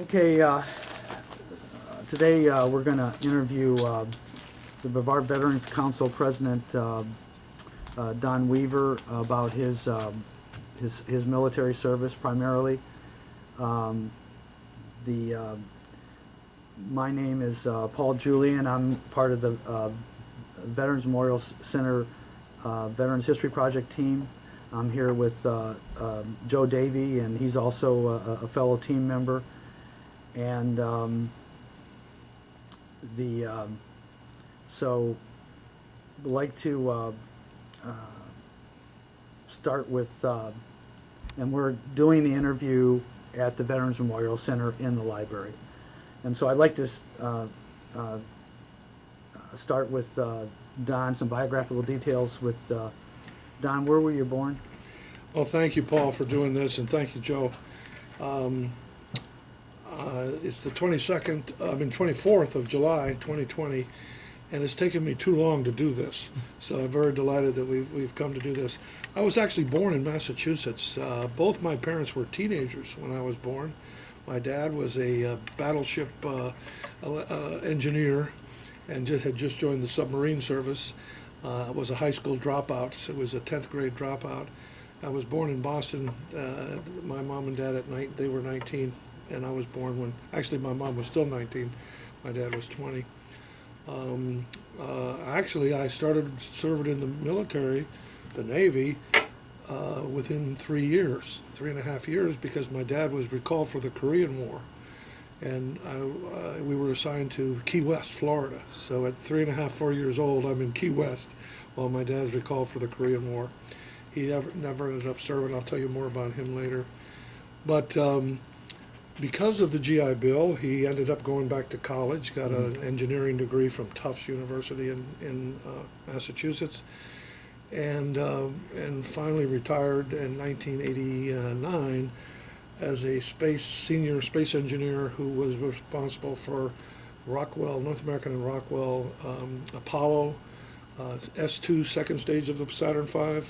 Okay, today we're going to interview the Brevard Veterans Council President Donn Weaver about his military service primarily. My name is Paul Julian. I'm part of the Veterans Memorial Center Veterans History Project team. I'm here with Joe Davey, and he's also a fellow team member. And so I'd like to start with, and we're doing the interview at the Veterans Memorial Center in the library. And so I'd like to start with Donn, some biographical details with Donn. Where were you born? Well, thank you, Paul, for doing this, and thank you, Joe. It's the 24th of July, 2020, and it's taken me too long to do this. So I'm very delighted that we've come to do this. I was actually born in Massachusetts. Both my parents were teenagers when I was born. My dad was a battleship engineer and had just joined the submarine service. Was a high school dropout. So it was a 10th grade dropout. I was born in Boston. My mom and dad at night, they were 19. And I was born when, actually my mom was still 19, my dad was 20. Actually, I started serving in the military, the Navy, within 3.5 years, because my dad was recalled for the Korean War. And we were assigned to Key West, Florida. So at 4 years old, I'm in Key West while my dad's recalled for the Korean War. He never ended up serving. I'll tell you more about him later. But because of the GI Bill, he ended up going back to college, got an engineering degree from Tufts University in Massachusetts, and finally retired in 1989 as a senior space engineer who was responsible for Rockwell, North American and Rockwell, Apollo, S2 second stage of the Saturn V,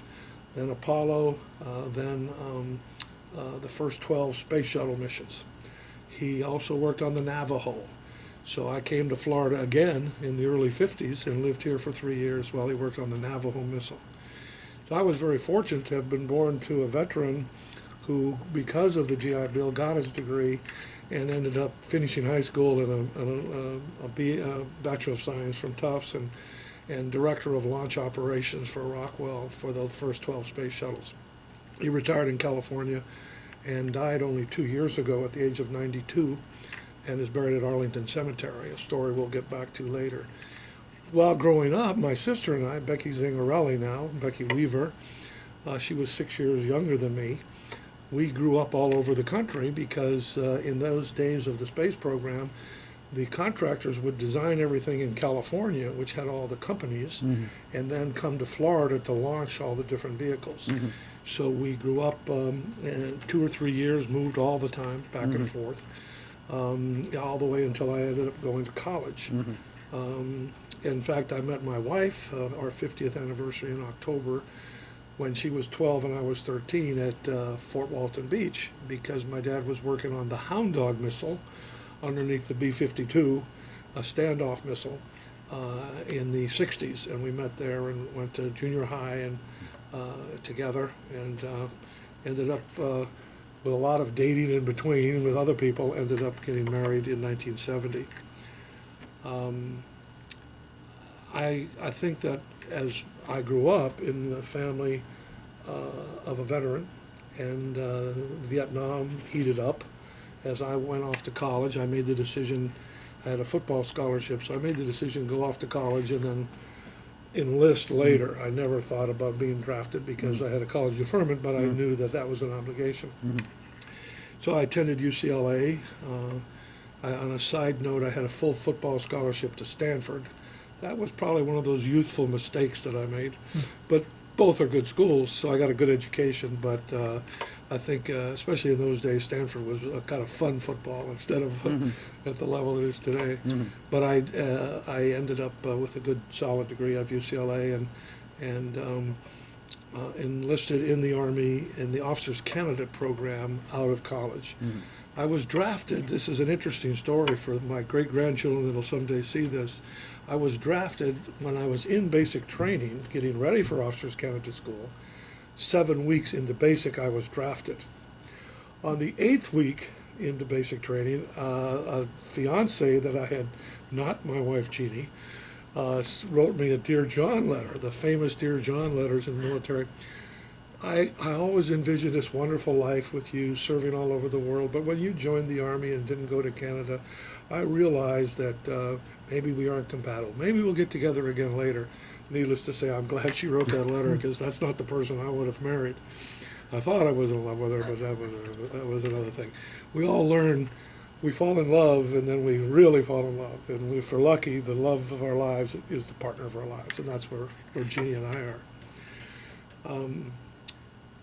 then Apollo, then the first 12 space shuttle missions. He also worked on the Navajo. So I came to Florida again in the early 50s and lived here for 3 years while he worked on the Navajo missile. So I was very fortunate to have been born to a veteran who, because of the GI Bill, got his degree and ended up finishing high school in a Bachelor of Science from Tufts and Director of Launch Operations for Rockwell for the first 12 space shuttles. He retired in California and died only 2 years ago at the age of 92 and is buried at Arlington Cemetery, a story we'll get back to later. While growing up, my sister and I, Becky Zingarelli now, Becky Weaver, she was 6 years younger than me. We grew up all over the country because in those days of the space program, the contractors would design everything in California, which had all the companies, and then come to Florida to launch all the different vehicles. So we grew up, 2 or 3 years, moved all the time, back and forth, all the way until I ended up going to college. In fact, I met my wife, our 50th anniversary in October, when she was 12 and I was 13 at Fort Walton Beach, because my dad was working on the Hound Dog missile underneath the B-52, a standoff missile, in the 60s. And we met there and went to junior high and together, and ended up with a lot of dating in between with other people, ended up getting married in 1970. I think that as I grew up in the family of a veteran, and Vietnam heated up. As I went off to college, I made the decision, I had a football scholarship, so I made the decision to go off to college and then enlist later. I never thought about being drafted because I had a college deferment, but I knew that that was an obligation. So I attended UCLA. On a side note, I had a full football scholarship to Stanford. That was probably one of those youthful mistakes that I made, but both are good schools, so I got a good education. But I think, especially in those days, Stanford was a kind of fun football instead of at the level it is today. But I ended up with a good, solid degree out of UCLA and enlisted in the Army in the Officers Candidate program out of college. I was drafted. This is an interesting story for my great-grandchildren that'll someday see this. I was drafted when I was in basic training, getting ready for Officers Candidate School. 7 weeks into basic, I was drafted. On the 8th week into basic training, a fiance that I had, not my wife Jeannie, wrote me a Dear John letter, the famous Dear John letters in the military. I always envisioned this wonderful life with you serving all over the world, but when you joined the Army and didn't go to Canada, I realized that maybe we aren't compatible. Maybe we'll get together again later. Needless to say, I'm glad she wrote that letter because that's not the person I would have married. I thought I was in love with her, but that was another thing. We all learn, we fall in love, and then we really fall in love. And if we're lucky, the love of our lives is the partner of our lives, and that's where Jeannie and I are.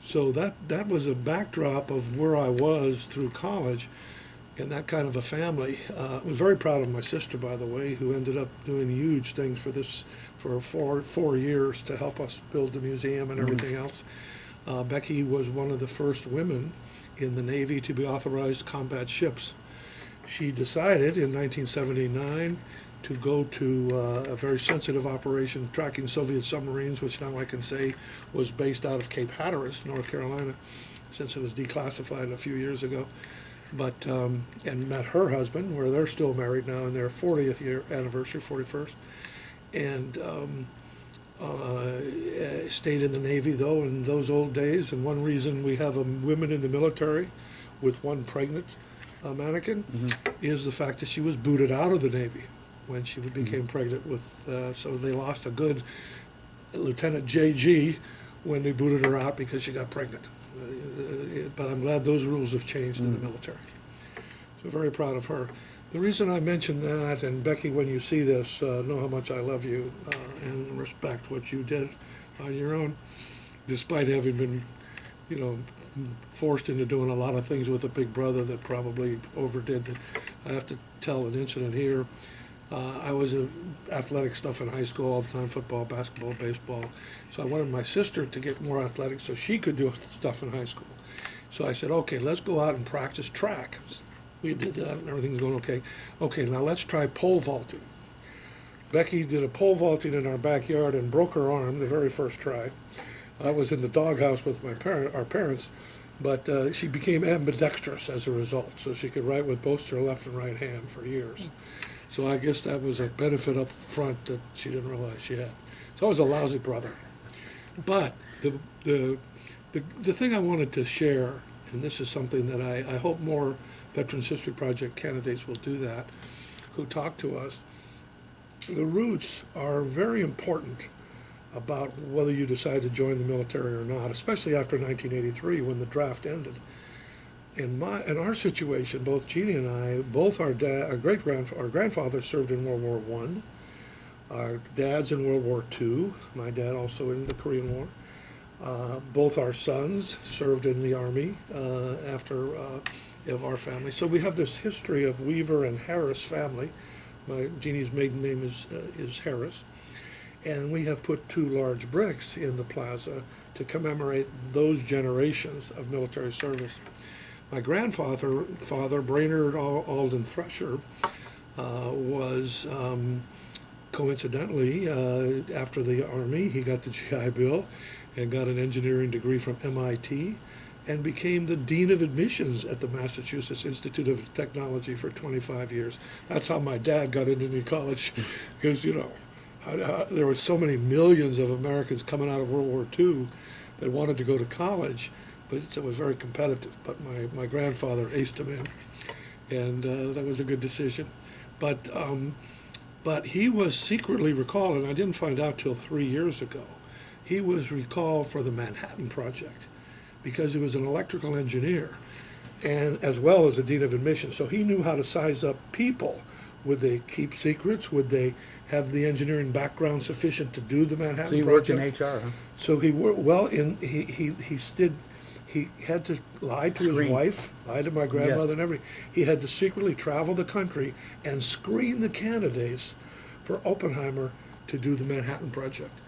So that was a backdrop of where I was through college in that kind of a family. I was very proud of my sister, by the way, who ended up doing huge things for 4 years to help us build the museum and everything else. Becky was one of the first women in the Navy to be authorized combat ships. She decided in 1979 to go to a very sensitive operation tracking Soviet submarines, which now I can say was based out of Cape Hatteras, North Carolina, since it was declassified a few years ago. But and met her husband, where they're still married now in their 40th year anniversary, 41st, and stayed in the Navy though in those old days. And one reason we have women in the military with one pregnant mannequin is the fact that she was booted out of the Navy when she became pregnant with, so they lost a good Lieutenant J.G. when they booted her out because she got pregnant. But I'm glad those rules have changed in the military. So very proud of her. The reason I mention that, and Becky, when you see this, know how much I love you and respect what you did on your own, despite having been, forced into doing a lot of things with a big brother that probably overdid it. I have to tell an incident here. I was athletic stuff in high school all the time, football, basketball, baseball. So I wanted my sister to get more athletic so she could do stuff in high school. So I said, okay, let's go out and practice track. We did that and everything's going okay. Okay, now let's try pole vaulting. Becky did a pole vaulting in our backyard and broke her arm the very first try. I was in the doghouse with our parents, but she became ambidextrous as a result, so she could write with both her left and right hand for years. So I guess that was a benefit up front that she didn't realize she had. So I was a lousy brother. But the thing I wanted to share, and this is something that I hope more Veterans History Project candidates will do that, who talk to us, the roots are very important about whether you decide to join the military or not, especially after 1983 when the draft ended. In our situation, both Jeannie and I, both our grandfather served in World War I, our dad's in World War II, my dad also in the Korean War. Both our sons served in the Army after of our family. So we have this history of Weaver and Harris family. Jeannie's maiden name is Harris. And we have put 2 large bricks in the plaza to commemorate those generations of military service. My grandfather, Brainerd Alden Thresher, was coincidentally, after the Army, he got the GI Bill and got an engineering degree from MIT and became the Dean of Admissions at the Massachusetts Institute of Technology for 25 years. That's how my dad got into the college, because, there were so many millions of Americans coming out of World War II that wanted to go to college, but it was very competitive. But my grandfather aced him in, and that was a good decision. But he was secretly recalled, and I didn't find out till 3 years ago. He was recalled for the Manhattan Project because he was an electrical engineer, and as well as a dean of admissions. So he knew how to size up people. Would they keep secrets? Would they have the engineering background sufficient to do the Manhattan Project? So you worked in HR, huh? So he worked well. He had to lie to his wife, lie to my grandmother, and everything. He had to secretly travel the country and screen the candidates for Oppenheimer to do the Manhattan Project.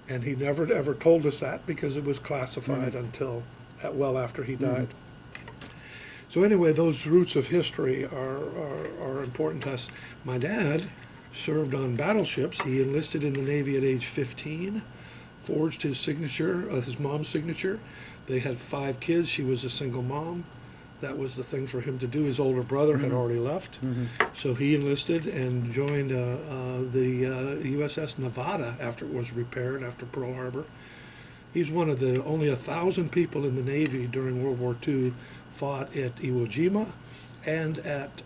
And he never ever told us that because it was classified until well after he died. So anyway, those roots of history are important to us. My dad served on battleships. He enlisted in the Navy at age 15, forged his signature, his mom's signature. They had 5 kids. She was a single mom. That was the thing for him to do. His older brother had already left, so he enlisted and joined the USS Nevada after it was repaired after Pearl Harbor. He's one of the only 1,000 people in the Navy during World War II fought at Iwo Jima and at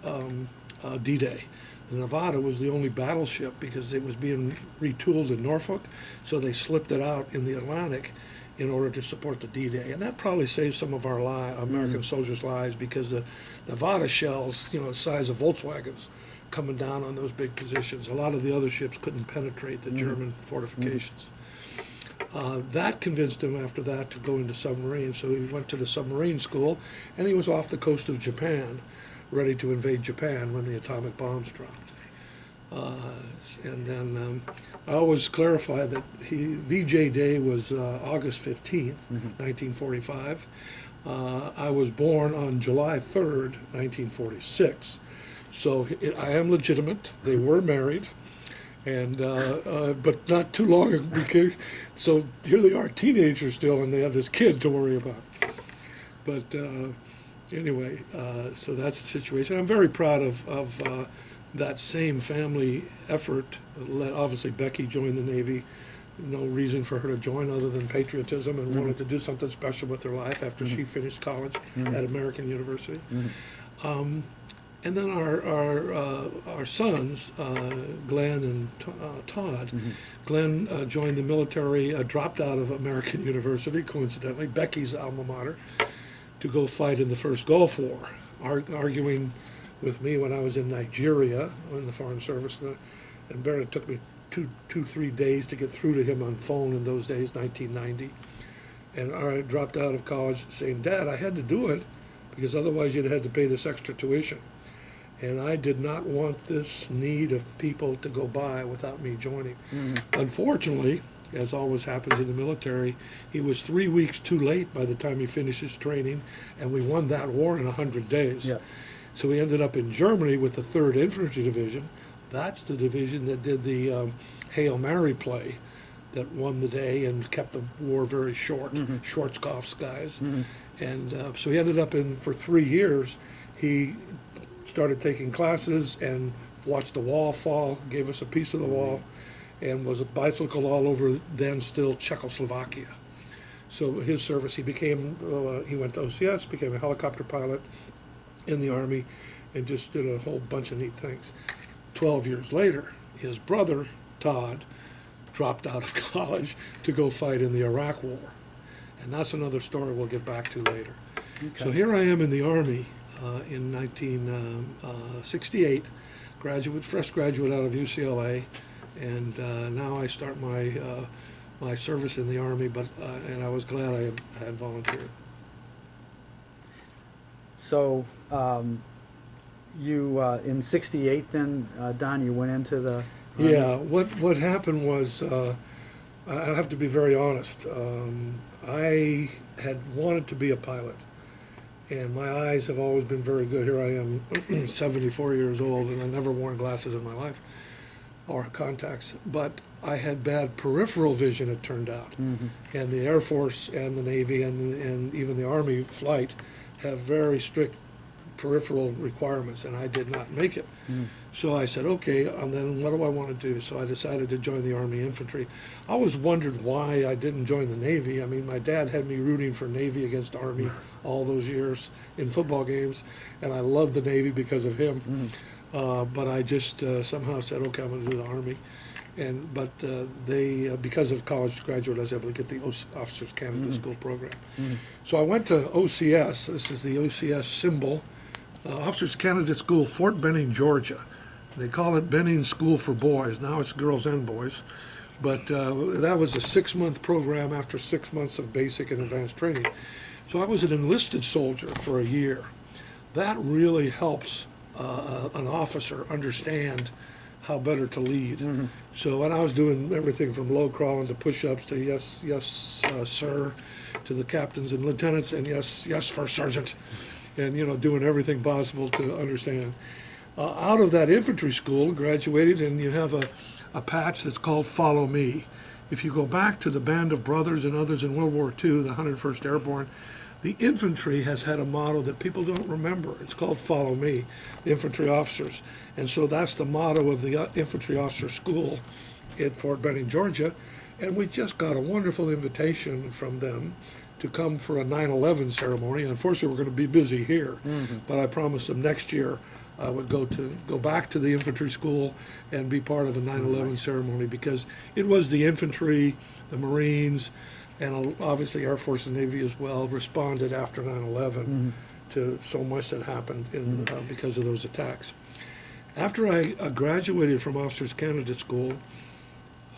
D-Day. The Nevada was the only battleship because it was being retooled in Norfolk, so they slipped it out in the Atlantic in order to support the D-Day. And that probably saved some of our American soldiers' lives, because the Nevada shells, the size of Volkswagens, coming down on those big positions. A lot of the other ships couldn't penetrate the German fortifications. That convinced him after that to go into submarines. So he went to the submarine school, and he was off the coast of Japan, ready to invade Japan when the atomic bombs dropped. And then I always clarify that VJ Day was August 15th, 1945. I was born on July 3rd, 1946. So I am legitimate. They were married, and but not too long ago. So here they are, teenagers still, and they have this kid to worry about. But anyway, so that's the situation. I'm very proud of that same family effort. Obviously, Becky joined the Navy. No reason for her to join other than patriotism, and wanted to do something special with her life after she finished college at American University. And then our sons, Glenn and Todd. Glenn joined the military, dropped out of American University, coincidentally, Becky's alma mater, to go fight in the first Gulf War, arguing with me when I was in Nigeria in the Foreign Service. And it took me 3 days to get through to him on phone in those days, 1990. And I dropped out of college saying, Dad, I had to do it because otherwise you'd have had to pay this extra tuition. And I did not want this need of people to go by without me joining. Unfortunately, as always happens in the military, he was 3 weeks too late by the time he finished his training, and we won that war in 100 days. Yeah. So we ended up in Germany with the 3rd Infantry Division. That's the division that did the Hail Mary play that won the day and kept the war very short, Schwarzkopf's guys. And so he ended up for 3 years. He started taking classes and watched the wall fall, gave us a piece of the wall, and was bicycled all over then still Czechoslovakia. So his service, he went to OCS, became a helicopter pilot in the Army, and just did a whole bunch of neat things. 12 years later, his brother, Todd, dropped out of college to go fight in the Iraq War. And that's another story we'll get back to later. Okay. So here I am in the Army in 1968, fresh graduate out of UCLA, and now I start my service in the Army, and I was glad I had volunteered. So you in '68 then, Don, you went into the Army? Yeah. What happened was, I have to be very honest. I had wanted to be a pilot, and my eyes have always been very good. Here I am, 74 years old, and I never worn glasses in my life or contacts. But I had bad peripheral vision, it turned out, and the Air Force and the Navy and even the Army flight have very strict peripheral requirements, and I did not make it. So I said, okay, and then what do I want to do? So I decided to join the Army Infantry. I always wondered why I didn't join the Navy. I mean, my dad had me rooting for Navy against Army all those years in football games, and I loved the Navy because of him. But I just somehow said, okay, I'm going to do the Army. But they, because of college graduate, I was able to get the Officers Candidate School program. So I went to OCS. This is the OCS symbol. Officers Candidate School, Fort Benning, Georgia. They call it Benning School for Boys. Now it's girls and boys. But that was a 6-month program after 6 months of basic and advanced training. So I was an enlisted soldier for a year. That really helps an officer understand how better to lead. So when I was doing everything from low crawling to push-ups to yes, sir, to the captains and lieutenants, and yes, first sergeant. and doing everything possible to understand. Out of that infantry school, graduated, and you have a patch that's called Follow Me. If you go back to the Band of Brothers and others in World War II, the 101st Airborne, the infantry has had a motto that people don't remember. It's called Follow Me, the infantry officers. And so that's the motto of the infantry officer school in Fort Benning, Georgia. And we just got a wonderful invitation from them to come for a 9/11 ceremony. Unfortunately, we're going to be busy here, but I promised them next year I would go back to the infantry school and be part of a 9/11 ceremony, because it was the infantry, the Marines, and obviously Air Force and Navy as well responded after 9/11 to so much that happened because of those attacks. After I graduated from Officers Candidate School,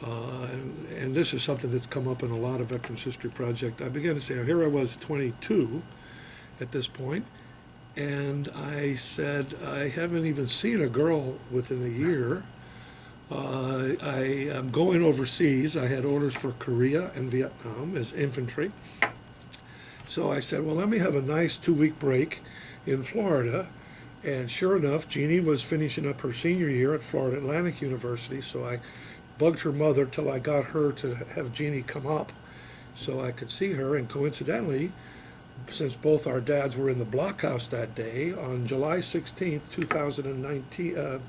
and this is something that's come up in a lot of Veterans History Project, I began to say, here I was 22 at this point, and I said, I haven't even seen a girl within a year. I am going overseas. I had orders for Korea and Vietnam as infantry. So I said, well, let me have a nice 2-week break in Florida. And sure enough, Jeannie was finishing up her senior year at Florida Atlantic University, so I bugged her mother till I got her to have Jeannie come up so I could see her. And coincidentally, since both our dads were in the blockhouse that day, on July 16th, 2019,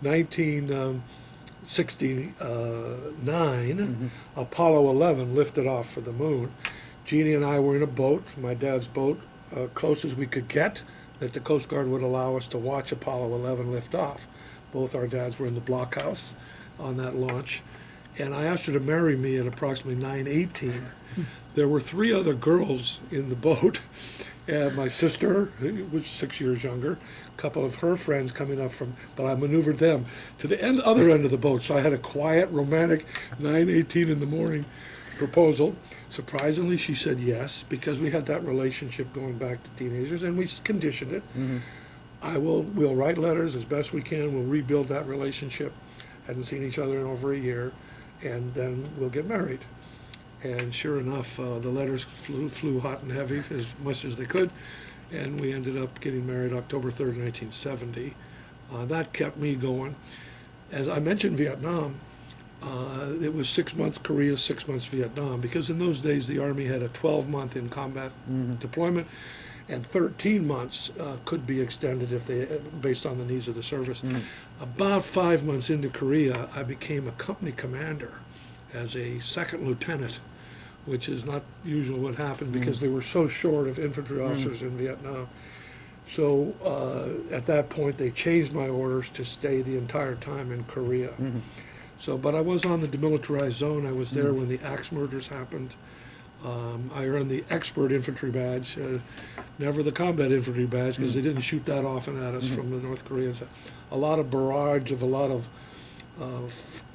1969, Apollo 11 lifted off for the moon. Jeannie and I were in a boat, my dad's boat, close as we could get, that the Coast Guard would allow us to watch Apollo 11 lift off. Both our dads were in the blockhouse on that launch. And I asked her to marry me at approximately 9:18. There were 3 other girls in the boat, and my sister, who was 6 years younger, a couple of her friends coming up from, but I maneuvered them to the other end of the boat. So I had a quiet, romantic 9:18 in the morning proposal. Surprisingly, she said yes, because we had that relationship going back to teenagers, and we conditioned it. We'll write letters as best we can. We'll rebuild that relationship. Hadn't seen each other in over a year, and then we'll get married. And sure enough, the letters flew hot and heavy as much as they could, and we ended up getting married October 3rd, 1970. That kept me going. As I mentioned Vietnam, it was 6 months Korea, 6 months Vietnam, because in those days the Army had a 12-month in combat deployment, and 13 months could be extended if based on the needs of the service. About 5 months into Korea, I became a company commander as a second lieutenant, which is not usual what happened because they were so short of infantry officers in Vietnam. So at that point, they changed my orders to stay the entire time in Korea. So, but I was on the demilitarized zone. I was there when the axe murders happened. I earned the expert infantry badge, never the combat infantry badge, because they didn't shoot that often at us from the North Koreans. A lot of barrage of a lot of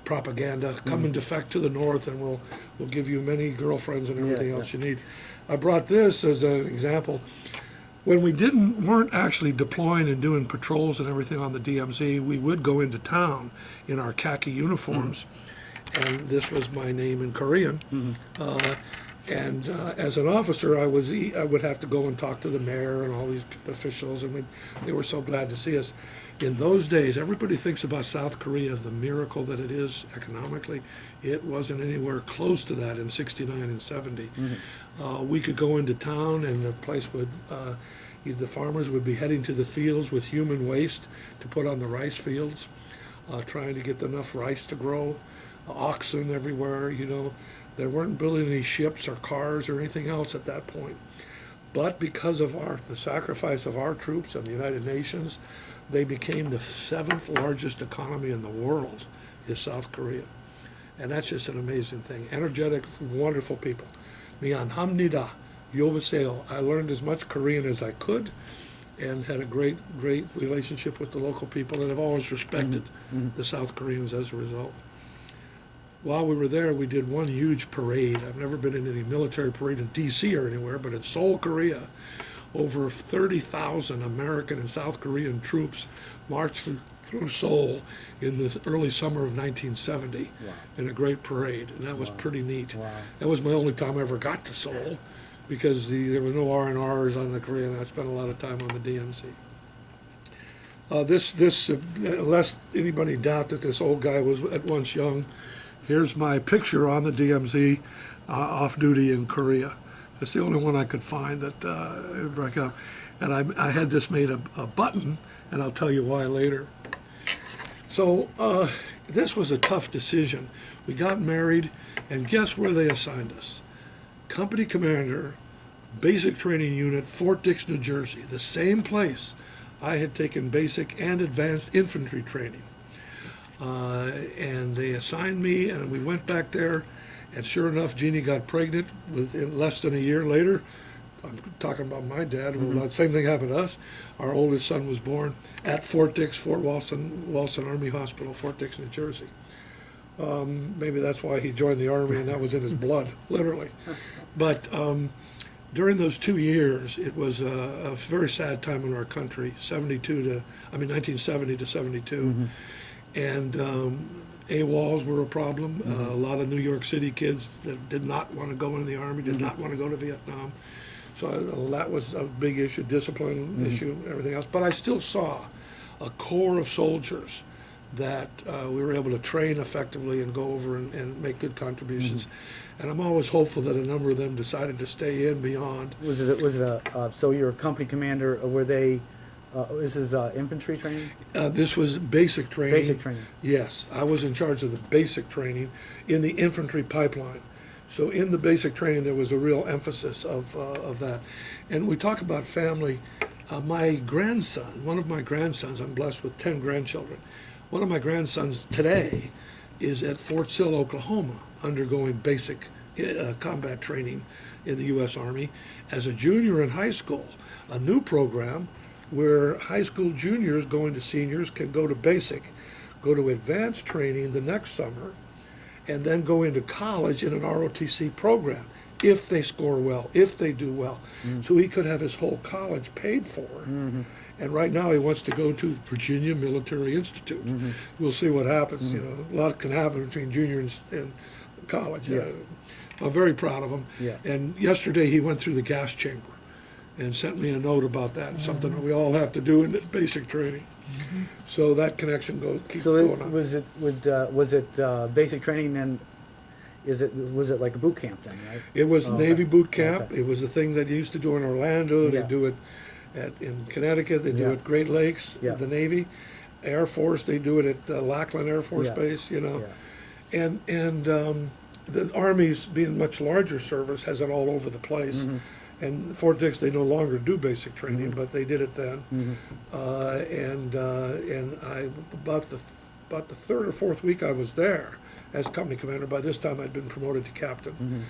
propaganda. Come and defect to the north, and we'll give you many girlfriends and everything else you need. I brought this as an example. When we weren't actually deploying and doing patrols and everything on the DMZ, we would go into town in our khaki uniforms, and this was my name in Korean. And as an officer, I would have to go and talk to the mayor and all these officials, and they were so glad to see us. In those days, everybody thinks about South Korea, the miracle that it is economically. It wasn't anywhere close to that in '69 and '70. We could go into town, and the place would, the farmers would be heading to the fields with human waste to put on the rice fields, trying to get enough rice to grow. Oxen everywhere, They weren't building any ships or cars or anything else at that point. But because of the sacrifice of our troops and the United Nations, they became the 7th largest economy in the world, is South Korea. And that's just an amazing thing. Energetic, wonderful people. Mianhamnida, Yovaseo. I learned as much Korean as I could and had a great relationship with the local people, and have always respected the South Koreans as a result. While we were there, we did one huge parade. I've never been in any military parade in D.C. or anywhere, but in Seoul, Korea, over 30,000 American and South Korean troops marched through Seoul in the early summer of 1970 in a great parade, and that was pretty neat. That was my only time I ever got to Seoul, because there were no R&Rs on the Korean. I spent a lot of time on the DMZ. Lest anybody doubt that this old guy was at once young, here's my picture on the DMZ off duty in Korea. That's the only one I could find that would break up. And I had this made a button, and I'll tell you why later. So this was a tough decision. We got married, and guess where they assigned us? Company commander, basic training unit, Fort Dix, New Jersey, the same place I had taken basic and advanced infantry training. And they assigned me, and we went back there, and sure enough, Jeannie got pregnant within less than a year later. I'm talking about my dad. Well, the same thing happened to us. Our oldest son was born at Fort Dix, Fort Walson Army Hospital, Fort Dix, New Jersey. Maybe that's why he joined the Army, and that was in his blood, literally. But during those 2 years, it was a very sad time in our country, 1970 to 72. And AWOLs were a problem. A lot of New York City kids that did not want to go in the Army, did not want to go to Vietnam. So that was a big issue, discipline issue, everything else. But I still saw a core of soldiers that we were able to train effectively and go over and make good contributions. And I'm always hopeful that a number of them decided to stay in beyond. So you're a company commander, were they, this is infantry training? This was basic training. Basic training. Yes, I was in charge of the basic training in the infantry pipeline. So in the basic training, there was a real emphasis of that. And we talk about family. My grandson, one of my grandsons, I'm blessed with 10 grandchildren. One of my grandsons today is at Fort Sill, Oklahoma, undergoing basic combat training in the U.S. Army as a junior in high school, a new program where high school juniors going to seniors can go to basic, go to advanced training the next summer, and then go into college in an ROTC program if they score well, if they do well. So he could have his whole college paid for. And right now he wants to go to Virginia Military Institute. We'll see what happens. You know, a lot can happen between junior and college. I'm very proud of him. And yesterday he went through the gas chamber and sent me a note about that. Something that we all have to do in basic training. So that connection keeps going on. Was it basic training then? Was it like a boot camp then, right? It was Navy boot camp. It was a thing that you used to do in Orlando. They do it in Connecticut. They do it Great Lakes, the Navy. Air Force, they do it at Lackland Air Force Base, you know. And the Army's being much larger service has it all over the place. And Fort Dix, they no longer do basic training, but they did it then. And I about the third or fourth week I was there as company commander. By this time I'd been promoted to captain.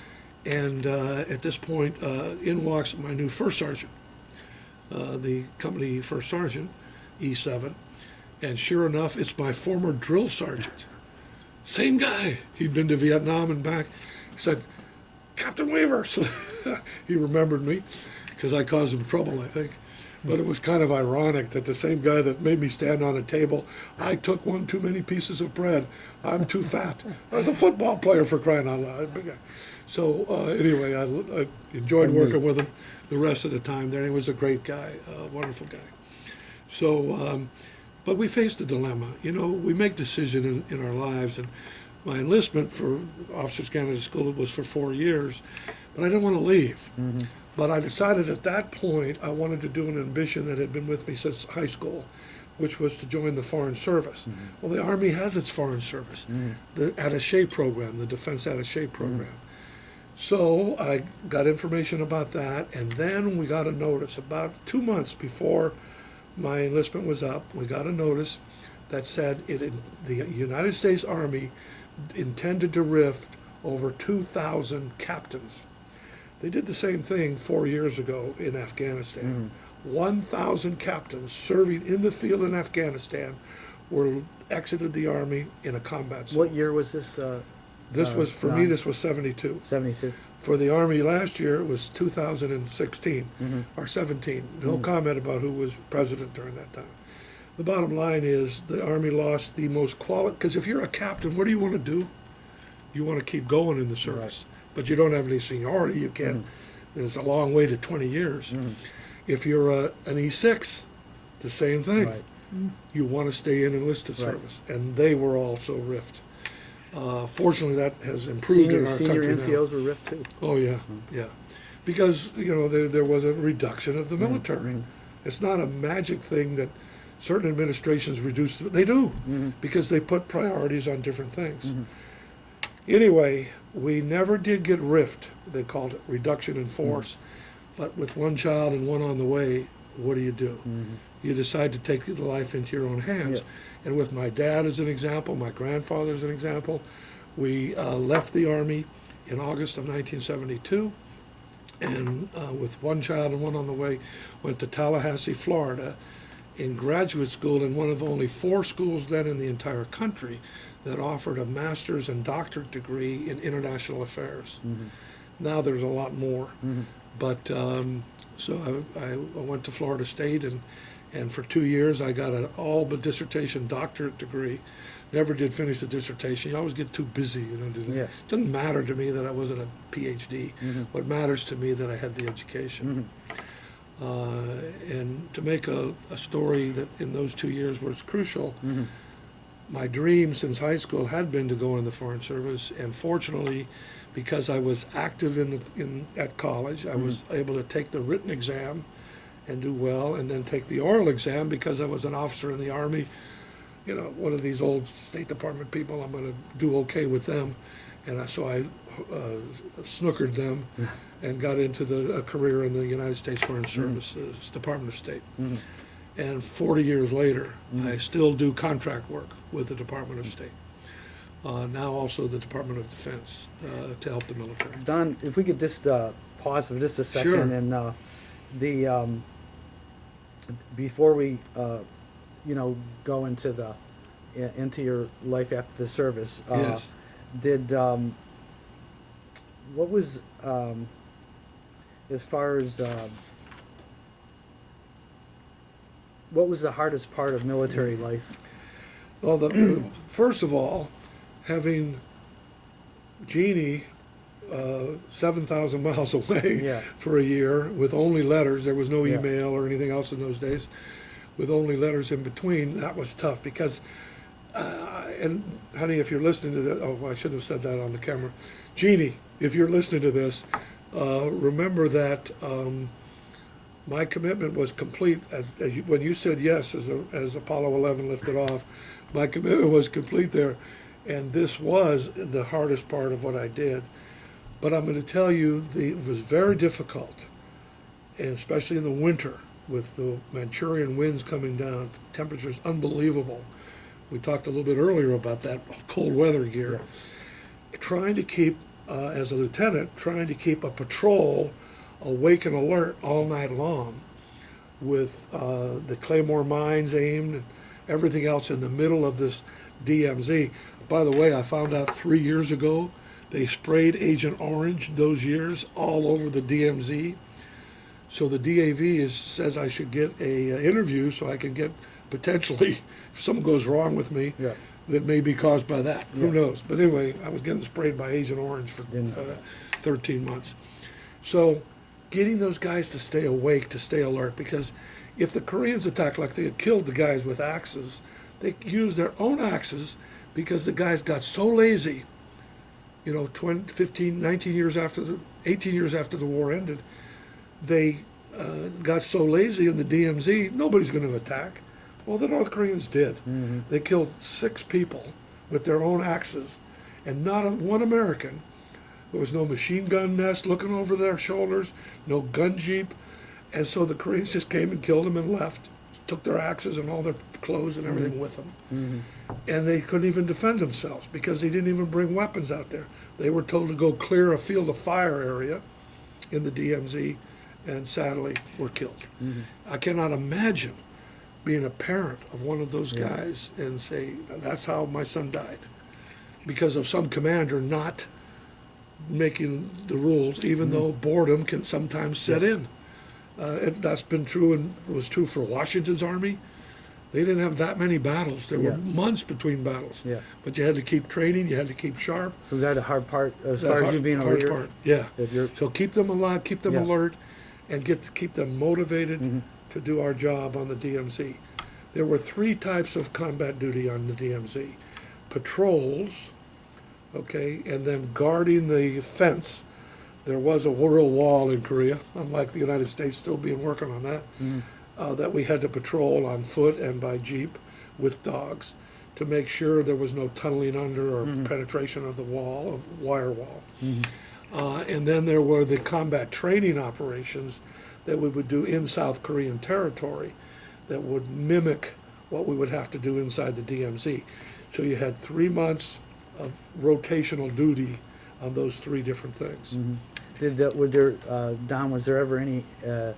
And at this point, in walks my new first sergeant, the company first sergeant, E7. And sure enough, it's my former drill sergeant. Same guy. He'd been to Vietnam and back. He said, "Captain Weaver." So he remembered me because I caused him trouble, I think. But it was kind of ironic that the same guy that made me stand on a table, I took one too many pieces of bread. I'm too fat. I was a football player, for crying out loud. So anyway, I enjoyed working with him the rest of the time there. He was a great guy, a wonderful guy. So, but we faced a dilemma. You know, we make decisions in our lives, and my enlistment for Officers Candidate School was for 4 years, but I didn't want to leave. But I decided at that point I wanted to do an ambition that had been with me since high school, which was to join the Foreign Service. Well, the Army has its Foreign Service, the attaché program, the Defense Attaché program. So I got information about that, and then we got a notice about 2 months before my enlistment was up. We got a notice that said the United States Army intended to rift over 2,000 captains. They did the same thing 4 years ago in Afghanistan. 1,000 captains serving in the field in Afghanistan were exited the Army in a combat zone. What year was this? This was, for me, this was 72. 72. For the Army last year, it was 2016 or 17. No comment about who was president during that time. The bottom line is the Army lost the most quality, because if you're a captain, what do you want to do? You want to keep going in the service, but you don't have any seniority. You can't. There's a long way to 20 years. If you're an E6, the same thing. Right. You want to stay in enlisted service, and they were also riffed. Fortunately, that has improved in our senior country NCOs now. were ripped too. Oh yeah, yeah, because there was a reduction of the military. It's not a magic thing that certain administrations reduce. They do because they put priorities on different things. Anyway, we never did get rift. They called it reduction in force. But with one child and one on the way, what do? You decide to take the life into your own hands. Yeah. And with my dad as an example, my grandfather as an example, we left the Army in August of 1972, and with one child and one on the way, went to Tallahassee, Florida, in graduate school in one of only 4 schools then in the entire country that offered a master's and doctorate degree in international affairs. Now there's a lot more. But so I went to Florida State, and for 2 years I got an all but dissertation doctorate degree. Never did finish the dissertation. You always get too busy, to do that. It doesn't matter to me that I wasn't a PhD. What matters to me that I had the education. And to make a story that in those 2 years was crucial, my dream since high school had been to go in the Foreign Service, and fortunately, because I was active at college, I was able to take the written exam and do well, and then take the oral exam because I was an officer in the Army. One of these old State Department people, I'm going to do okay with them. And so I snookered them and got into a career in the United States Foreign Service, Department of State. And 40 years later, I still do contract work with the Department of State. Now also the Department of Defense to help the military. Don, if we could just pause for just a second. Sure. And before we go into your life after the service, Yes. what was as far as what was the hardest part of military life? Well, first of all, having Jeannie 7,000 miles away for a year with only letters. There was no email or anything else in those days. With only letters in between, that was tough because, and honey, if you're listening to that, oh, I shouldn't have said that on the camera. Jeannie, if you're listening to this, remember that my commitment was complete when you said yes as Apollo 11 lifted off. My commitment was complete there, and this was the hardest part of what I did. But I'm going to tell you, it was very difficult, and especially in the winter with the Manchurian winds coming down, temperatures unbelievable. We talked a little bit earlier about that cold weather gear. Trying to keep, as a lieutenant, trying to keep a patrol awake and alert all night long with the Claymore mines aimed and everything else in the middle of this DMZ. By the way, I found out 3 years ago they sprayed Agent Orange those years all over the DMZ. So the DAV says I should get a interview so I can get potentially, if something goes wrong with me, that may be caused by that. Who knows? But anyway, I was getting sprayed by Agent Orange for 13 months. So getting those guys to stay awake, to stay alert, because if the Koreans attacked like they had killed the guys with axes, they used their own axes because the guys got so lazy, 20, 15, 19 years after 18 years after the war ended, they got so lazy in the DMZ, nobody's going to attack. Well, the North Koreans did. They killed 6 people with their own axes, and not one American. There was no machine gun nest looking over their shoulders, no gun jeep, and so the Koreans just came and killed them and left, took their axes and all their clothes and everything with them. And they couldn't even defend themselves because they didn't even bring weapons out there. They were told to go clear a field of fire area in the DMZ, and sadly were killed. I cannot imagine being a parent of one of those guys and say, that's how my son died, because of some commander not making the rules, even though boredom can sometimes set in. That's been true, and was true for Washington's army. They didn't have that many battles. There were months between battles. Yeah. But you had to keep training. You had to keep sharp. So is that a hard part as far as you being a leader? Part, yeah. If you're, So keep them alive, keep them alert, and keep them motivated to do our job on the DMZ. There were 3 types of combat duty on the DMZ. Patrols, okay, and then guarding the fence. There was a real wall in Korea, unlike the United States still being working on that, that we had to patrol on foot and by jeep with dogs to make sure there was no tunneling under or penetration of the wall, of wire wall. And then there were the combat training operations that we would do in South Korean territory that would mimic what we would have to do inside the DMZ. So you had 3 months of rotational duty on those 3 different things. Don, was there ever any, at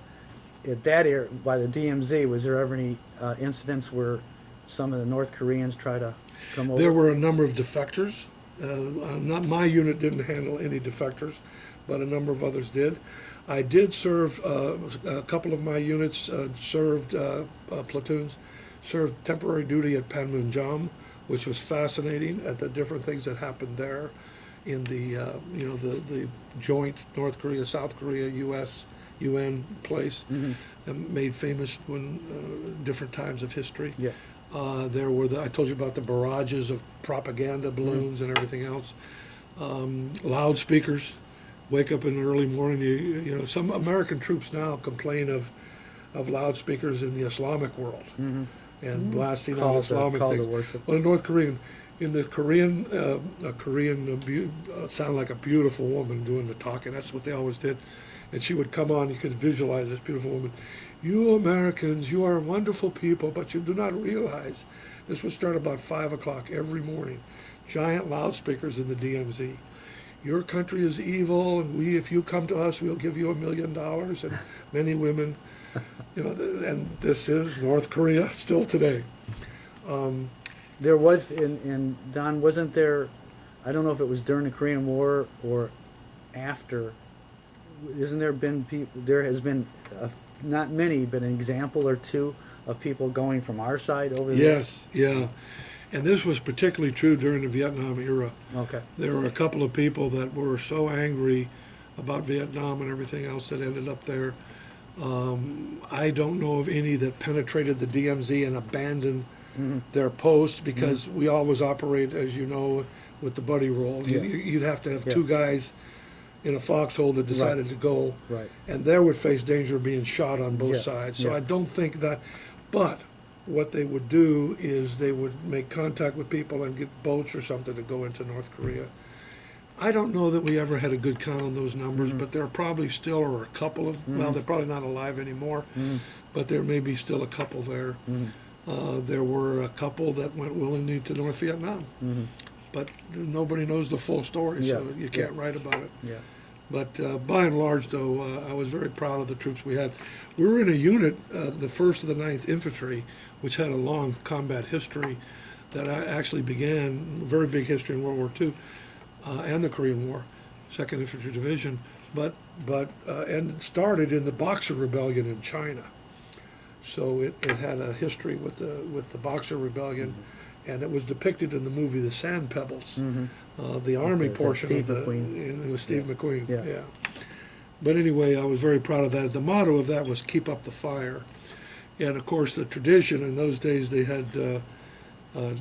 that area, by the DMZ, was there ever any incidents where some of the North Koreans try to come over? There were a number of defectors. Not my unit didn't handle any defectors, but a number of others did. I did serve, a couple of my units served, platoons, served temporary duty at Panmunjom, which was fascinating at the different things that happened there in the, the joint North Korea, South Korea, U.S., UN place, and made famous when different times of history. Yeah. There were I told you about the barrages of propaganda balloons and everything else. Loudspeakers. Wake up in the early morning. You know, some American troops now complain of loudspeakers in the Islamic world and blasting out Islamic things. Well, in North Korean, in the Korean, sound like a beautiful woman doing the talking. That's what they always did. And she would come on. You could visualize this beautiful woman. You Americans, you are wonderful people, but you do not realize this would start about 5 o'clock every morning. Giant loudspeakers in the DMZ. Your country is evil, and if you come to us, we'll give you $1 million. And many women, and this is North Korea still today. There was Don, wasn't there? I don't know if it was during the Korean War or after. Isn't there been people? There has been not many, but an example or 2 of people going from our side over there. Yes, yeah. And this was particularly true during the Vietnam era. Okay. There were a couple of people that were so angry about Vietnam and everything else that ended up there. I don't know of any that penetrated the DMZ and abandoned their post, because we always operate, as you know, with the buddy roll. Yeah. You'd have to have 2 guys in a foxhole that decided to go, and there would face danger of being shot on both sides. So I don't think that, but what they would do is they would make contact with people and get boats or something to go into North Korea. I don't know that we ever had a good count on those numbers, but there probably still are a couple of, well, they're probably not alive anymore, but there may be still a couple there. There were a couple that went willingly to North Vietnam, but nobody knows the full story, so you can't write about it. Yeah. But by and large, though, I was very proud of the troops we had. We were in a unit, the 1st of the 9th Infantry, which had a long combat history that actually began, very big history in World War II and the Korean War, 2nd Infantry Division, and it started in the Boxer Rebellion in China. So it had a history with the Boxer Rebellion, and it was depicted in the movie The Sand Pebbles, the Army portion of it was Steve McQueen. Yeah. But anyway, I was very proud of that. The motto of that was "Keep up the fire," and of course the tradition in those days, they had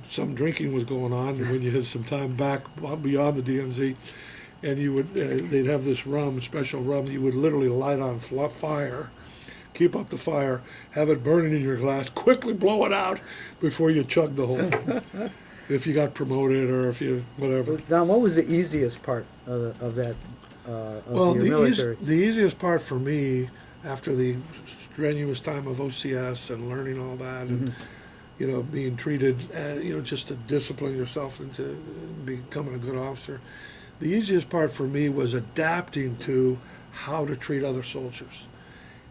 some drinking was going on when you had some time back beyond the DMZ, and you would they'd have this rum, special rum that you would literally light on fire. Keep up the fire, have it burning in your glass, quickly blow it out before you chug the whole thing. If you got promoted or if you, whatever. Don, what was the easiest part of that, your military? The easiest part for me, after the strenuous time of OCS and learning all that, and being treated, just to discipline yourself into becoming a good officer, the easiest part for me was adapting to how to treat other soldiers.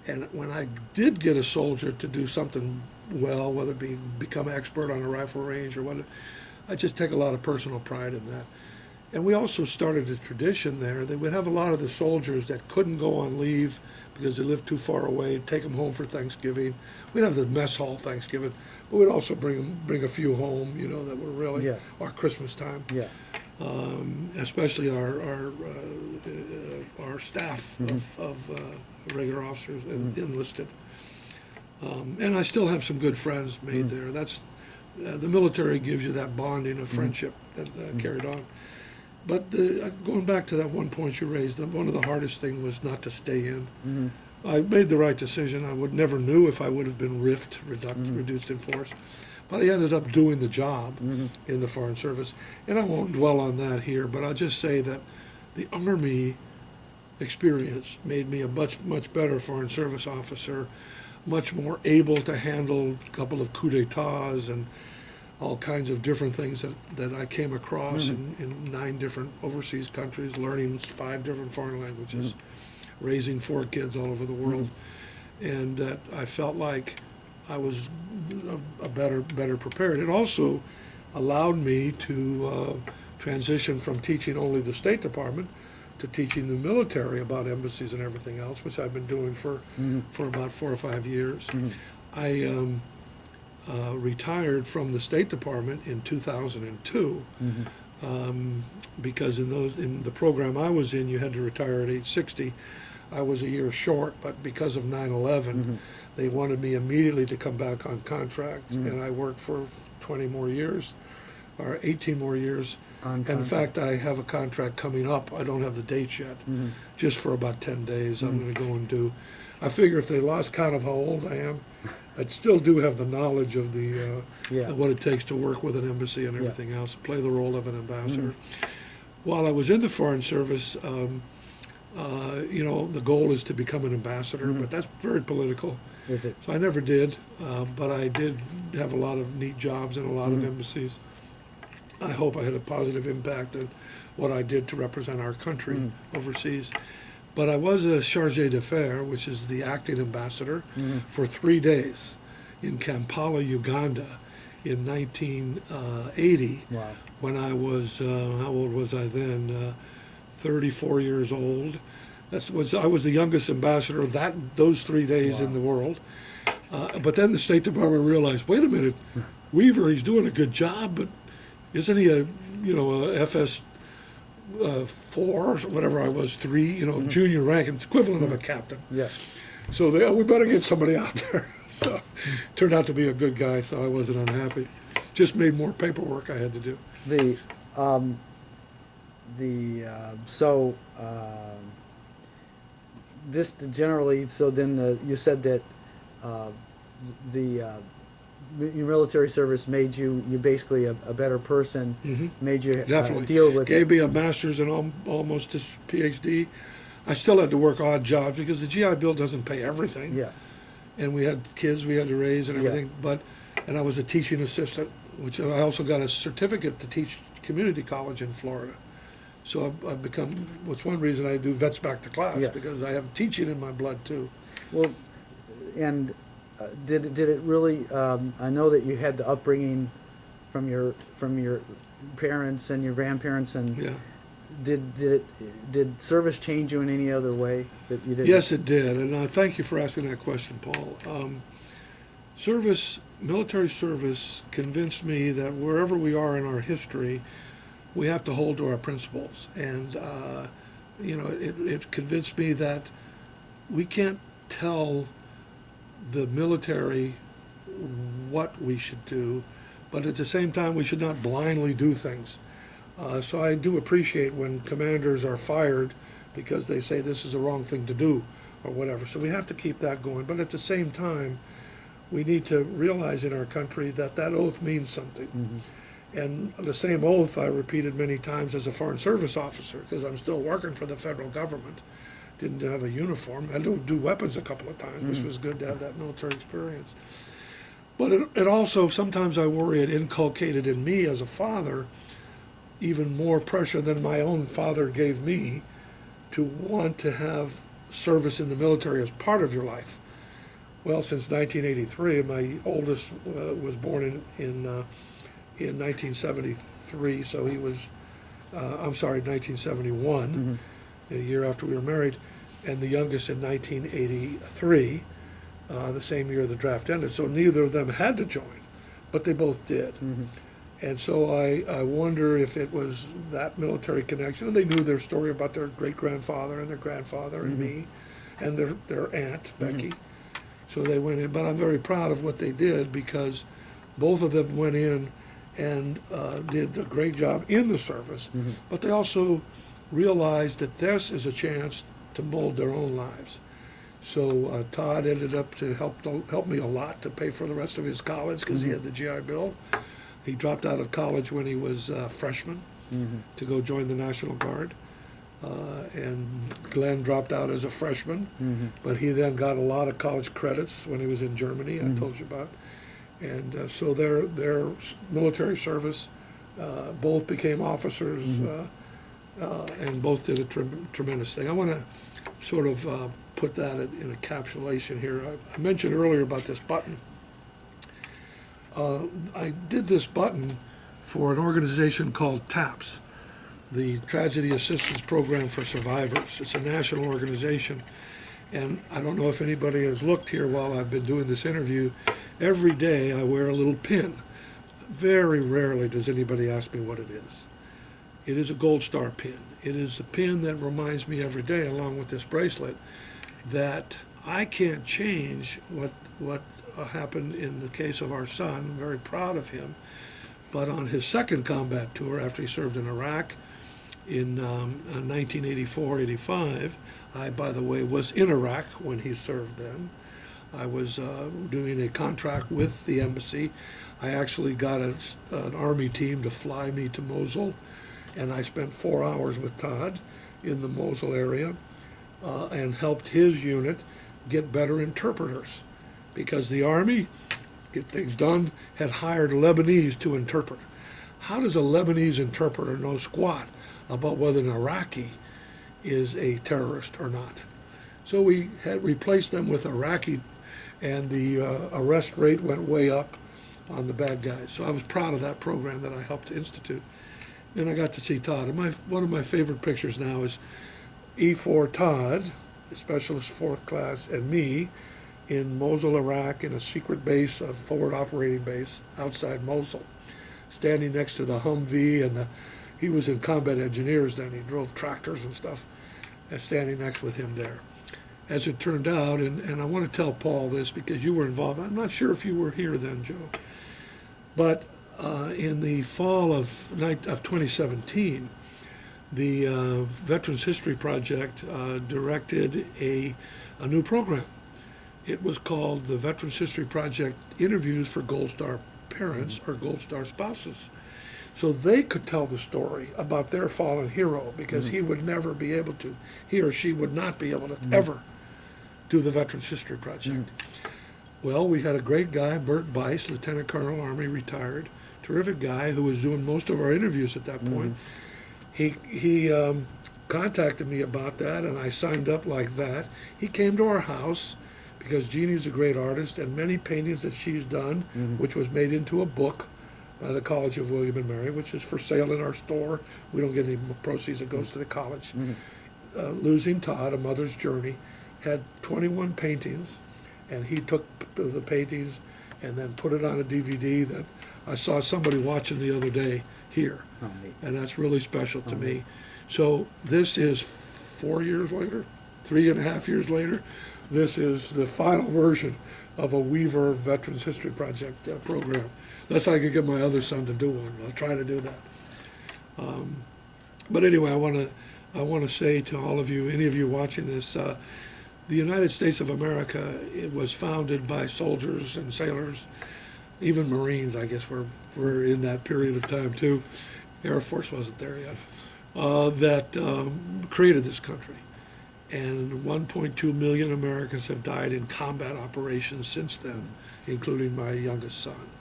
And when I did get a soldier to do something well, whether it become expert on a rifle range or whatever, I just take a lot of personal pride in that. And we also started a tradition there that we'd have a lot of the soldiers that couldn't go on leave because they lived too far away, take them home for Thanksgiving. We'd have the mess hall Thanksgiving, but we'd also bring a few home, you know, that were really Yeah. our Christmas time. Yeah. Especially our staff of regular officers and enlisted. And I still have some good friends made there. That's the military gives you that bonding of friendship that carried on. But going back to that one point you raised, one of the hardest things was not to stay in. I made the right decision. I would never knew if I would have been reduced in force. But I ended up doing the job in the Foreign Service. And I won't dwell on that here, but I'll just say that the Army experience made me a much better Foreign Service officer, much more able to handle a couple of coups d'etats and all kinds of different things that I came across in 9 different overseas countries, learning 5 different foreign languages, raising 4 kids all over the world. And that I felt like I was a better prepared. It also allowed me to transition from teaching only the State Department to teaching the military about embassies and everything else, which I've been doing for about 4 or 5 years. I retired from the State Department in 2002 because in the program I was in, you had to retire at age 60. I was a year short, but because of 9/11, they wanted me immediately to come back on contract, and I worked for 20 more years, or 18 more years. And in fact, I have a contract coming up. I don't have the dates yet. Just for about 10 days, I'm going to go and do. I figure if they lost count of how old I am, I'd still do have the knowledge of the what it takes to work with an embassy and everything else, play the role of an ambassador. While I was in the Foreign Service, you know, the goal is to become an ambassador, but that's very political. Is it? So I never did, but I did have a lot of neat jobs in a lot of embassies. I hope I had a positive impact on what I did to represent our country overseas. But I was a chargé d'affaires, which is the acting ambassador, for 3 days in Kampala, Uganda, in 1980. Wow. When I was, how old was I then? 34 years old. I was the youngest ambassador of those 3 days in the world. But then the State Department realized, wait a minute, Weaver, he's doing a good job, but isn't he a FS 4, whatever I was, 3, junior rank, it's equivalent of a captain. Yeah. So we better get somebody out there. So turned out to be a good guy, so I wasn't unhappy. Just made more paperwork I had to do. This generally, so then you said that your military service made you basically a better person, made you Definitely deal with. Gave me a master's and almost a PhD. I still had to work odd jobs because the GI Bill doesn't pay everything. Yeah. And we had kids we had to raise and everything. And I was a teaching assistant, which I also got a certificate to teach community college in Florida. So I've become, what's one reason I do Vets Back to Class, because I have teaching in my blood too. Well, and did it really? I know that you had the upbringing from your parents and your grandparents, and did service change you in any other way that you did? Yes, it did, and I thank you for asking that question, Paul. Military service convinced me that wherever we are in our history, we have to hold to our principles, and it convinced me that we can't tell the military what we should do, but at the same time we should not blindly do things. So I do appreciate when commanders are fired because they say this is the wrong thing to do or whatever. So we have to keep that going, but at the same time we need to realize in our country that oath means something. And the same oath I repeated many times as a Foreign Service officer, because I'm still working for the federal government. Didn't have a uniform. I had to do weapons a couple of times, which was good to have that military experience. But it also, sometimes I worry it inculcated in me as a father even more pressure than my own father gave me to want to have service in the military as part of your life. Well, since 1983, my oldest was born in 1973, so he was I'm sorry, 1971, a year after we were married, and the youngest in 1983, the same year the draft ended. So neither of them had to join, but they both did. And so I wonder if it was that military connection, and they knew their story about their great-grandfather and their grandfather and me and their aunt, Becky. So they went in, but I'm very proud of what they did because both of them went in and did a great job in the service, but they also realized that this is a chance to mold their own lives. So Todd ended up to help me a lot to pay for the rest of his college because he had the GI Bill. He dropped out of college when he was a freshman to go join the National Guard. And Glenn dropped out as a freshman, but he then got a lot of college credits when he was in Germany, I told you about. And so their military service, both became officers, and both did a tremendous thing. I want to sort of put that in a capsulation here. I mentioned earlier about this button. I did this button for an organization called TAPS, the Tragedy Assistance Program for Survivors. It's a national organization, and I don't know if anybody has looked here while I've been doing this interview. Every day I wear a little pin. Very rarely does anybody ask me what it is. It is a Gold Star pin. It is a pin that reminds me every day, along with this bracelet, that I can't change what happened in the case of our son. I'm very proud of him. But on his second combat tour, after he served in Iraq in 1984-85, I, by the way, was in Iraq when he served then. I was doing a contract with the embassy. I actually got an Army team to fly me to Mosul, and I spent 4 hours with Todd in the Mosul area and helped his unit get better interpreters, because the Army, get things done, had hired Lebanese to interpret. How does a Lebanese interpreter know squat about whether an Iraqi is a terrorist or not? So we had replaced them with Iraqi, and the arrest rate went way up on the bad guys. So I was proud of that program that I helped to institute. And I got to see Todd. And one of my favorite pictures now is E4 Todd, the Specialist 4th Class, and me in Mosul, Iraq, in a secret base, a forward operating base outside Mosul, standing next to the Humvee, and he was in combat engineers then. He drove tractors and stuff, and standing next with him there. As it turned out, and I want to tell Paul this because you were involved. I'm not sure if you were here then, Joe, but in the fall of 2017, the Veterans History Project directed a new program. It was called the Veterans History Project Interviews for Gold Star Parents or Gold Star Spouses. So they could tell the story about their fallen hero, because he would never be able to, he or she would not be able to ever do the Veterans History Project. Well, we had a great guy, Bert Bice, Lieutenant Colonel, Army, retired, terrific guy who was doing most of our interviews at that point. He contacted me about that, and I signed up like that. He came to our house because Jeannie's a great artist, and many paintings that she's done, which was made into a book by the College of William and Mary, which is for sale in our store. We don't get any proceeds, it goes to the college. Losing Todd, A Mother's Journey, had 21 paintings, and he took the paintings and then put it on a DVD that I saw somebody watching the other day here. And that's really special to me. So this is 4 years later, 3.5 years later. This is the final version of a Weaver Veterans History Project program. Unless I could get my other son to do one, I'll try to do that. But anyway, I want to say to all of you, any of you watching this, the United States of America, it was founded by soldiers and sailors, even Marines. I guess we're in that period of time too. Air Force wasn't there yet. That created this country. And 1.2 million Americans have died in combat operations since then, including my youngest son.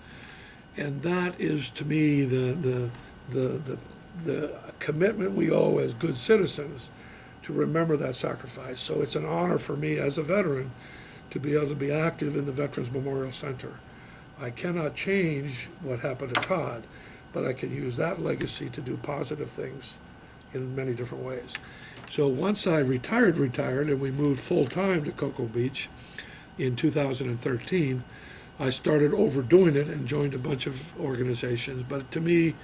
And that is, to me, the commitment we owe as good citizens to remember that sacrifice. So it's an honor for me as a veteran to be able to be active in the Veterans Memorial Center. I cannot change what happened to Todd, but I can use that legacy to do positive things in many different ways. So once I retired, and we moved full-time to Cocoa Beach in 2013, I started overdoing it and joined a bunch of organizations. But to me,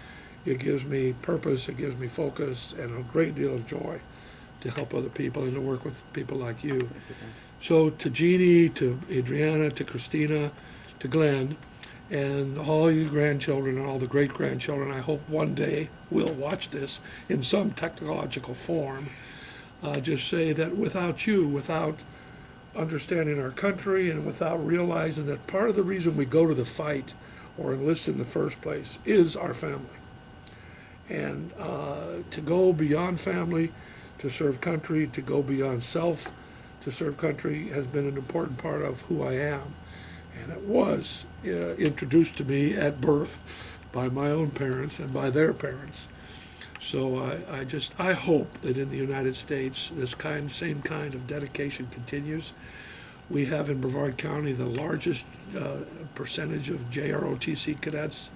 it gives me purpose, it gives me focus, and a great deal of joy to help other people and to work with people like you. So to Jeannie, to Adriana, to Christina, to Glenn, and all you grandchildren and all the great-grandchildren, I hope one day will watch this in some technological form. Just say that without you, without understanding our country, and without realizing that part of the reason we go to the fight or enlist in the first place is our family. And to go beyond family, to serve country, to go beyond self, to serve country has been an important part of who I am. And it was introduced to me at birth by my own parents and by their parents. So I hope that in the United States this same kind of dedication continues. We have in Brevard County the largest percentage of JROTC cadets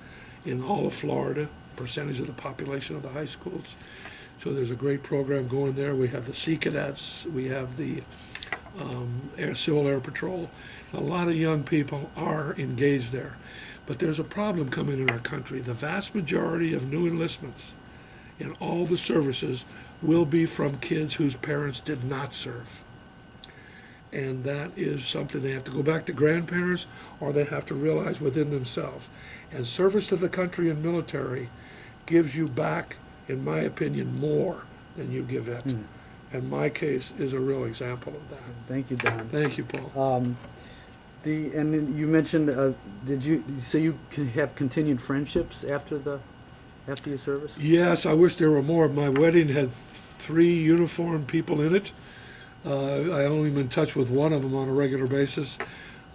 in all of Florida, percentage of the population of the high schools. So there's a great program going there. We have the Sea Cadets, we have the Civil Air Patrol. A lot of young people are engaged there. But there's a problem coming in our country. The vast majority of new enlistments in all the services will be from kids whose parents did not serve. And that is something they have to go back to grandparents, or they have to realize within themselves. And service to the country and military gives you back, in my opinion, more than you give it. And my case is a real example of that. Thank you, Donn. Thank you, Paul. And then you mentioned, so you have continued friendships after your service? Yes, I wish there were more. My wedding had 3 uniformed people in it. I only am in touch with one of them on a regular basis.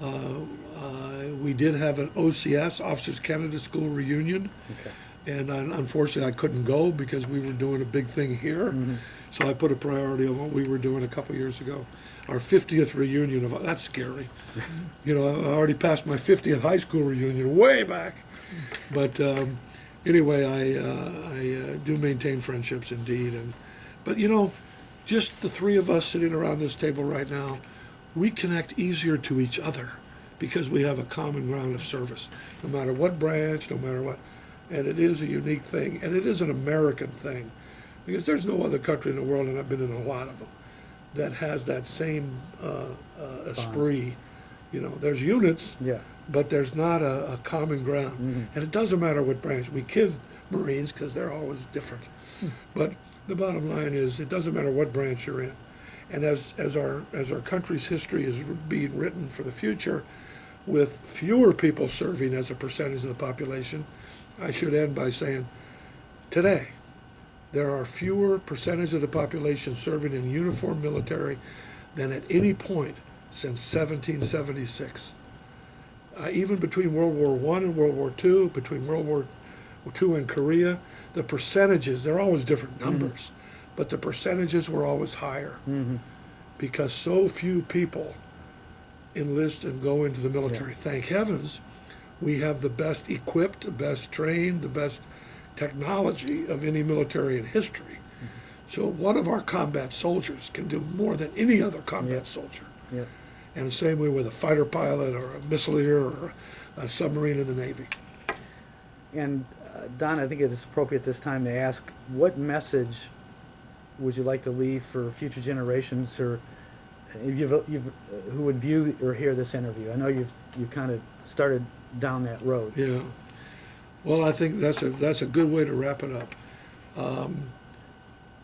We did have an OCS, Officers Candidate School reunion. Okay. And unfortunately I couldn't go because we were doing a big thing here. So I put a priority on what we were doing a couple years ago. Our 50th reunion, that's scary. You know, I already passed my 50th high school reunion way back. But anyway, I do maintain friendships indeed. But you know, just the 3 of us sitting around this table right now, we connect easier to each other because we have a common ground of service, no matter what branch, no matter what. And it is a unique thing, and it is an American thing, because there's no other country in the world, and I've been in a lot of them, that has that same esprit. You know, there's units, but there's not a common ground. And it doesn't matter what branch. We kid Marines because they're always different. But the bottom line is, it doesn't matter what branch you're in. And as our country's history is being written for the future, with fewer people serving as a percentage of the population, I should end by saying, today, there are fewer percentage of the population serving in uniformed military than at any point since 1776. Even between World War I and World War II, between World War II and Korea, the percentages, they're always different numbers, but the percentages were always higher because so few people enlist and go into the military. Thank heavens, we have the best equipped, the best trained, the best technology of any military in history. So one of our combat soldiers can do more than any other combat soldier. And the same way with a fighter pilot or a missileer or a submarine in the Navy. And Donn, I think it is appropriate this time to ask, what message would you like to leave for future generations or who would view or hear this interview? I know you've kind of started down that road. Yeah. Well, I think that's a good way to wrap it up.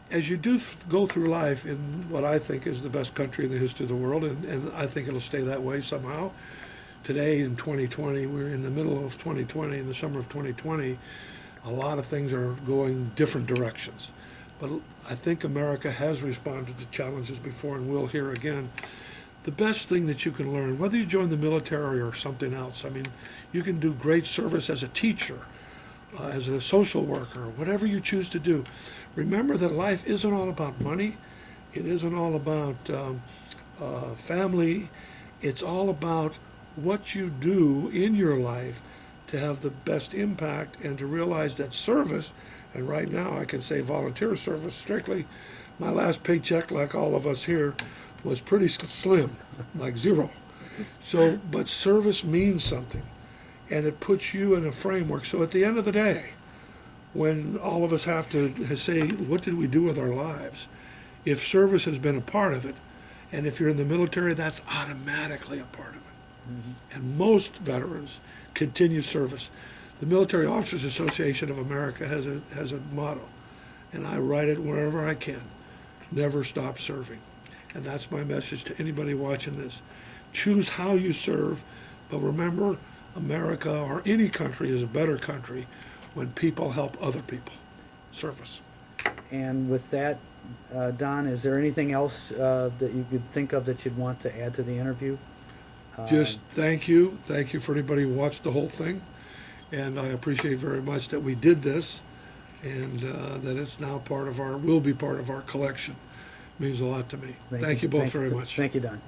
As you do go through life in what I think is the best country in the history of the world, and I think it'll stay that way somehow. Today in 2020, we're in the middle of 2020, in the summer of 2020, a lot of things are going different directions. But I think America has responded to challenges before and will here again. The best thing that you can learn, whether you join the military or something else, I mean, you can do great service as a teacher, as a social worker, whatever you choose to do. Remember that life isn't all about money. It isn't all about family. It's all about what you do in your life to have the best impact and to realize that service, and right now I can say volunteer service strictly, my last paycheck, like all of us here, was pretty slim, like zero. So, but service means something, and it puts you in a framework. So at the end of the day, when all of us have to say, what did we do with our lives? If service has been a part of it, and if you're in the military, that's automatically a part of it. And most veterans continue service. The Military Officers Association of America has a motto, and I write it wherever I can: never stop serving. And that's my message to anybody watching this. Choose how you serve, but remember, America or any country is a better country when people help other people. Service. And with that, Don, is there anything else that you could think of that you'd want to add to the interview? Just thank you. Thank you for anybody who watched the whole thing. And I appreciate very much that we did this, and that it's now will be part of our collection. It means a lot to me. Thank you both very much. Thank you, Don.